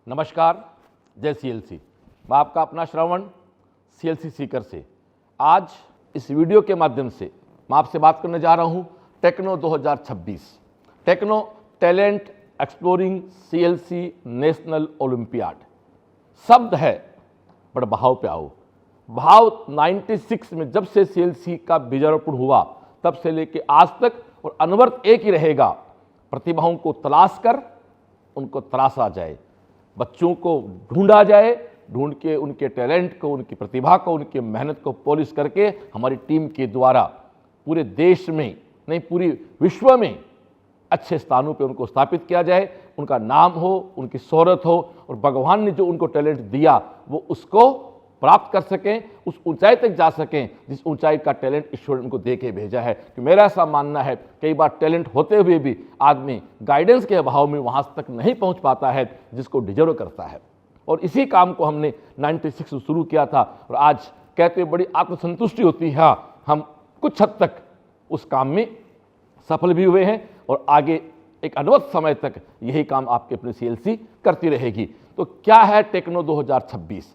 नमस्कार, जय सीएलसी। मैं आपका अपना श्रवण सीएलसी सीकर से। आज इस वीडियो के माध्यम से मैं आपसे बात करने जा रहा हूं Techno 2026, Techno talent exploring CLC national Olympiad. शब्द है बड़ा भाव पे आओ। भाव 96 में जब से सीएलसी का बीजारोपण हुआ तब से लेके आज तक और अनवरत एक ही रहेगा, प्रतिभाओं को तलाश कर उनको तराशा जाए, बच्चों को ढूंढा जाए, ढूंढ के उनके टैलेंट को, उनकी प्रतिभा को, उनकी मेहनत को पॉलिश करके हमारी टीम के द्वारा पूरे देश में नहीं पूरी विश्व में अच्छे स्थानों पे उनको स्थापित किया जाए, उनका नाम हो, उनकी शोहरत हो और भगवान ने जो उनको टैलेंट दिया वो उसको प्राप्त कर सकें, उस ऊंचाई तक जा सकें जिस ऊंचाई का टैलेंट ईश्वर ने उनको दे के भेजा है। कि मेरा ऐसा मानना है कई बार टैलेंट होते हुए भी आदमी गाइडेंस के अभाव में वहां तक नहीं पहुंच पाता है जिसको डिजर्व करता है। और इसी काम को हमने 96 में शुरू किया था और आज कहते हुए बड़ी आत्मसंतुष्टि होती है, हम कुछ हद तक उस काम में सफल भी हुए हैं और आगे एक अनवरत समय तक यही काम आपके अपनी सीएलसी करती रहेगी। तो क्या है टेक्नो 2026?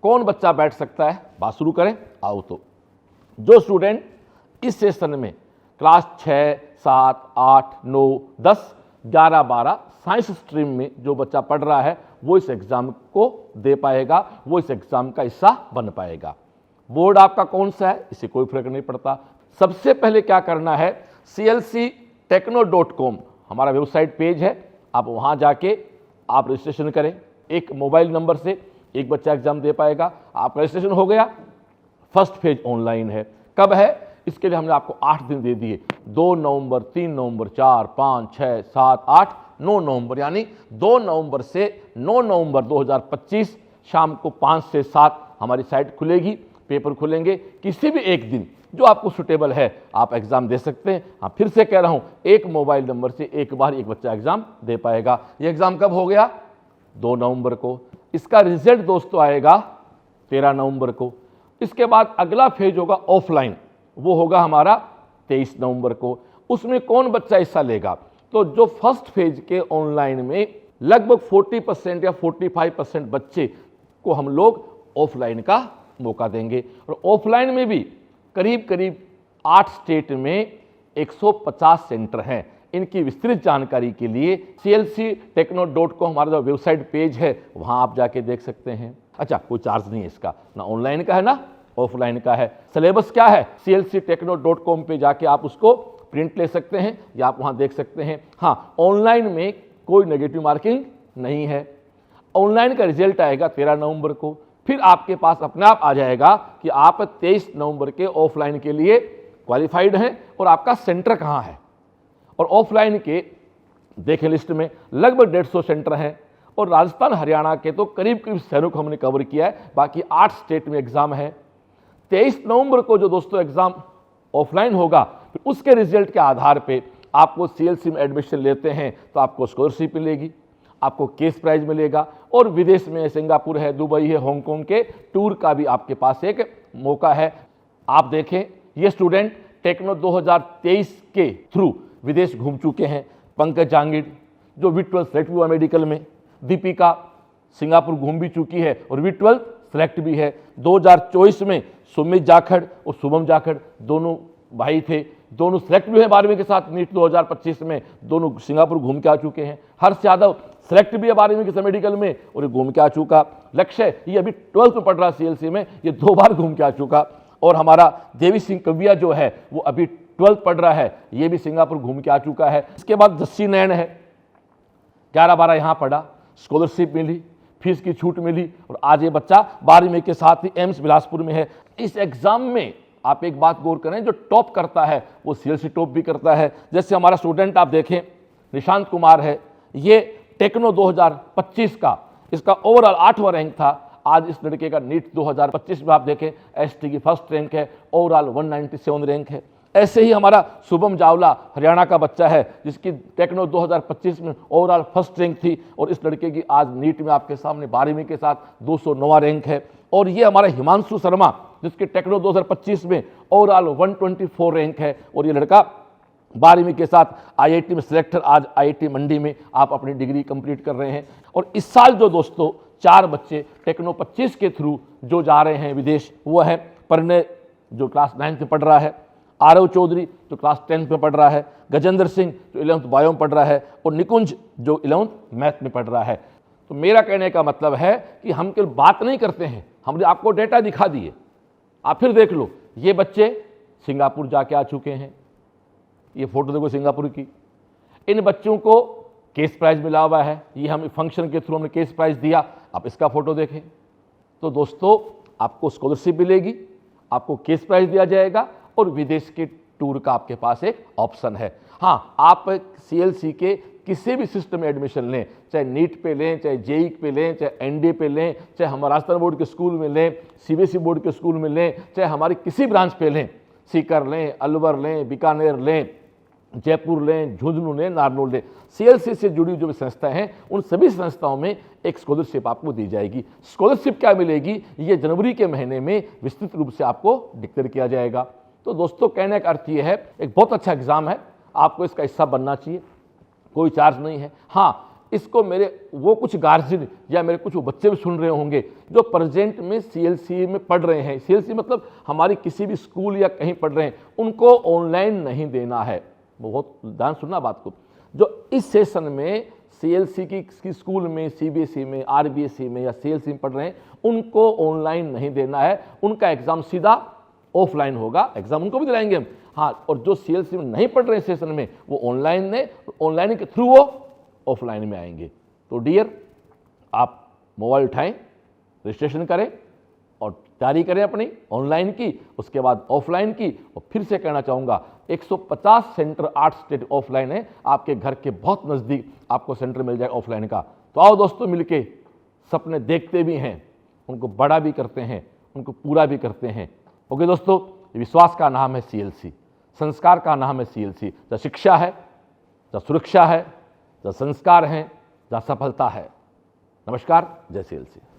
कौन बच्चा बैठ सकता है? बात शुरू करें, आओ। तो जो स्टूडेंट इस सेशन में क्लास 6, 7, 8, 9, 10, 11, 12 साइंस स्ट्रीम में जो बच्चा पढ़ रहा है वो इस एग्जाम को दे पाएगा, वो इस एग्जाम का हिस्सा बन पाएगा। बोर्ड आपका कौन सा है इससे कोई फर्क नहीं पड़ता। सबसे पहले क्या करना है, clctechno.com हमारा वेबसाइट पेज है, आप वहां जाके आप रजिस्ट्रेशन करें। एक मोबाइल नंबर से एक बच्चा एग्जाम दे पाएगा। आप रजिस्ट्रेशन हो गया, फर्स्ट फेज ऑनलाइन है। कब है? इसके लिए हमने आपको 8 दिन दे दिए, 2 नवंबर, 3 नवंबर, 4, 5, 6, 7, 8, 9 नवंबर, यानी 2 नवंबर से 9 नवंबर 2025 शाम को 5 से 7 हमारी साइट खुलेगी, पेपर खुलेंगे। किसी भी एक दिन जो आपको सुटेबल है आप एग्जाम दे सकते हैं। हाँ, फिर से कह रहा हूं, एक मोबाइल नंबर से एक बार एक बच्चा एग्जाम दे पाएगा। ये एग्जाम कब हो गया? 2 नवंबर को। इसका रिजल्ट दोस्तों आएगा 13 नवंबर को। इसके बाद अगला फेज होगा ऑफलाइन, वो होगा हमारा 23 नवंबर को। उसमें कौन बच्चा हिस्सा लेगा? तो जो फर्स्ट फेज के ऑनलाइन में लगभग 40% या 45% बच्चे को हम लोग ऑफलाइन का मौका देंगे। और ऑफलाइन में भी करीब करीब 8 स्टेट में 150 सेंटर हैं। इनकी विस्तृत जानकारी के लिए clctechno.com हमारा जो वेबसाइट पेज है वहां आप जाके देख सकते हैं। अच्छा, कोई चार्ज नहीं है इसका, ना ऑनलाइन का है ना ऑफलाइन का है। सिलेबस क्या है? clctechno.com पे जाके आप उसको प्रिंट ले सकते हैं या आप वहां देख सकते हैं। हाँ, ऑनलाइन में कोई नेगेटिव मार्किंग नहीं है। ऑनलाइन का रिजल्ट आएगा 13 नवंबर को। फिर आपके पास अपने आप आ जाएगा कि आप 23 नवंबर के ऑफलाइन के लिए क्वालिफाइड हैं और आपका सेंटर कहाँ है। और ऑफलाइन के देखें लिस्ट में लगभग 150 सेंटर हैं और राजस्थान हरियाणा के तो करीब करीब शहरों को हमने कवर किया है। बाकी 8 स्टेट में एग्जाम है। 23 नवंबर को जो दोस्तों एग्जाम ऑफलाइन होगा, फिर उसके रिजल्ट के आधार पे आपको सीएलसी में एडमिशन लेते हैं तो आपको स्कॉलरशिप मिलेगी, आपको केस प्राइज मिलेगा और विदेश में सिंगापुर है, दुबई है, हांगकांग के टूर का भी आपके पास एक मौका है। आप देखें, ये स्टूडेंट टेक्नो 2023 के थ्रू विदेश घूम चुके हैं। पंकज जांगिड़ जो V12 सेलेक्ट हुआ मेडिकल में, दीपिका सिंगापुर घूम भी चुकी है और V12 सेलेक्ट भी है। 2024 में सुमित जाखड़ और शुभम जाखड़ दोनों भाई थे, दोनों सेलेक्ट भी हैं 12वीं के साथ। नीट 2025 में दोनों सिंगापुर घूम के आ चुके हैं। हर्ष यादव सेलेक्ट भी है 12वीं के मेडिकल में और ये घूम के आ चुका। लक्ष्य ये अभी 12th में पढ़ रहा सीएलसी में, ये 2 बार घूम के आ चुका। और हमारा देवी सिंह कविया जो है वो अभी 12th पढ़ रहा है, ये भी सिंगापुर घूम के आ चुका है। इसके बाद जस्सी नैन है, 11-12 यहाँ पढ़ा, स्कॉलरशिप मिली, फीस की छूट मिली और आज ये बच्चा 12वीं के साथ ही एम्स बिलासपुर में है। इस एग्जाम में आप एक बात गौर करें, जो टॉप करता है वो सीएलसी टॉप भी करता है। जैसे हमारा स्टूडेंट आप देखें निशांत कुमार है, ये टेक्नो 2025 का इसका ओवरऑल 8वां रैंक था। आज इस लड़के का नीट 2025 में आप देखें एसटी की फर्स्ट रैंक है, ओवरऑल 197 रैंक है। ऐसे ही हमारा शुभम जावला हरियाणा का बच्चा है जिसकी टेक्नो 2025 में ओवरऑल फर्स्ट रैंक थी और इस लड़के की आज नीट में आपके सामने 12वीं के साथ 209वां रैंक है। और ये हमारा हिमांशु शर्मा जिसकी टेक्नो 2025 में ओवरऑल 124 रैंक है और ये लड़का 12वीं के साथ आईआईटी में सिलेक्टर, आज आईआईटी मंडी में आप अपनी डिग्री कंप्लीट कर रहे हैं। और इस साल जो दोस्तों 4 बच्चे टेक्नो 25 के थ्रू जो जा रहे हैं विदेश, वो है परिणय जो क्लास 9th में पढ़ रहा है, आरव चौधरी जो क्लास 10th में पढ़ रहा है, गजेंद्र सिंह जो 11th बायो में पढ़ रहा है, और निकुंज जो 11th मैथ में पढ़ रहा है। तो मेरा कहने का मतलब है कि हम केवल बात नहीं करते हैं, हमने आपको डेटा दिखा दिए, आप फिर देख लो। ये बच्चे सिंगापुर जाके आ चुके हैं, ये फोटो देखो सिंगापुर की। इन बच्चों को केस प्राइज मिला हुआ है, ये हम फंक्शन के थ्रू हमने केस प्राइज दिया, आप इसका फोटो देखें। तो दोस्तों आपको स्कॉलरशिप मिलेगी, आपको केस प्राइज दिया जाएगा और विदेश के टूर का आपके पास एक ऑप्शन है। हाँ, आप सीएलसी के किसी भी सिस्टम में एडमिशन लें, चाहे नीट पे लें, चाहे जेई पे लें, चाहे एनडीए पे लें, चाहे हमारे राजस्थान बोर्ड के स्कूल में लें, सीबीएसई बोर्ड के स्कूल में लें, चाहे हमारी किसी ब्रांच पे लें, सीकर लें, अलवर लें, बीकानेर लें, जयपुर लें, झुंझुनू लें, नारनौल लें, सीएलसी से जुड़ी जो भी संस्थाएं हैं उन सभी संस्थाओं में एक स्कॉलरशिप आपको दी जाएगी। स्कॉलरशिप क्या मिलेगी, ये जनवरी के महीने में विस्तृत रूप से आपको डिक्लेयर किया जाएगा। तो दोस्तों कहने का अर्थ ये है, एक बहुत अच्छा एग्जाम है, आपको इसका हिस्सा बनना चाहिए, कोई चार्ज नहीं है। हाँ, इसको मेरे वो कुछ गार्जियन या मेरे कुछ बच्चे भी सुन रहे होंगे जो प्रेजेंट में सीएलसी में पढ़ रहे हैं, सीएलसी मतलब हमारी किसी भी स्कूल या कहीं पढ़ रहे हैं, उनको ऑनलाइन नहीं देना है। बहुत ध्यान सुनना बात को, जो इस सेशन में सीएलसी की स्कूल में, सीबीएसई में, आरबीएसई में या सीएलसी में पढ़ रहे हैं, उनको ऑनलाइन नहीं देना है, उनका एग्जाम सीधा ऑफलाइन होगा। एग्जाम उनको भी दिलाएंगे हम, हाँ। और जो सीएलसी में नहीं पढ़ रहे हैं सेशन में, वो ऑनलाइन ने, ऑनलाइन के थ्रू वो ऑफलाइन में आएंगे। तो डियर, आप मोबाइल उठाएं, रजिस्ट्रेशन करें और तैयारी करें अपनी ऑनलाइन की, उसके बाद ऑफलाइन की। और फिर से कहना चाहूँगा 150 सेंटर 8 स्टेट ऑफलाइन है, आपके घर के बहुत नज़दीक आपको सेंटर मिल जाए ऑफलाइन का। तो आओ दोस्तों मिलके सपने देखते भी हैं, उनको बड़ा भी करते हैं, उनको पूरा भी करते हैं। ओके दोस्तों, विश्वास का नाम है सीएलसी, संस्कार का नाम है सीएलसी। जहाँ शिक्षा है, जहाँ सुरक्षा है, जहाँ संस्कार हैं, जहाँ सफलता है। नमस्कार, जय सीएलसी।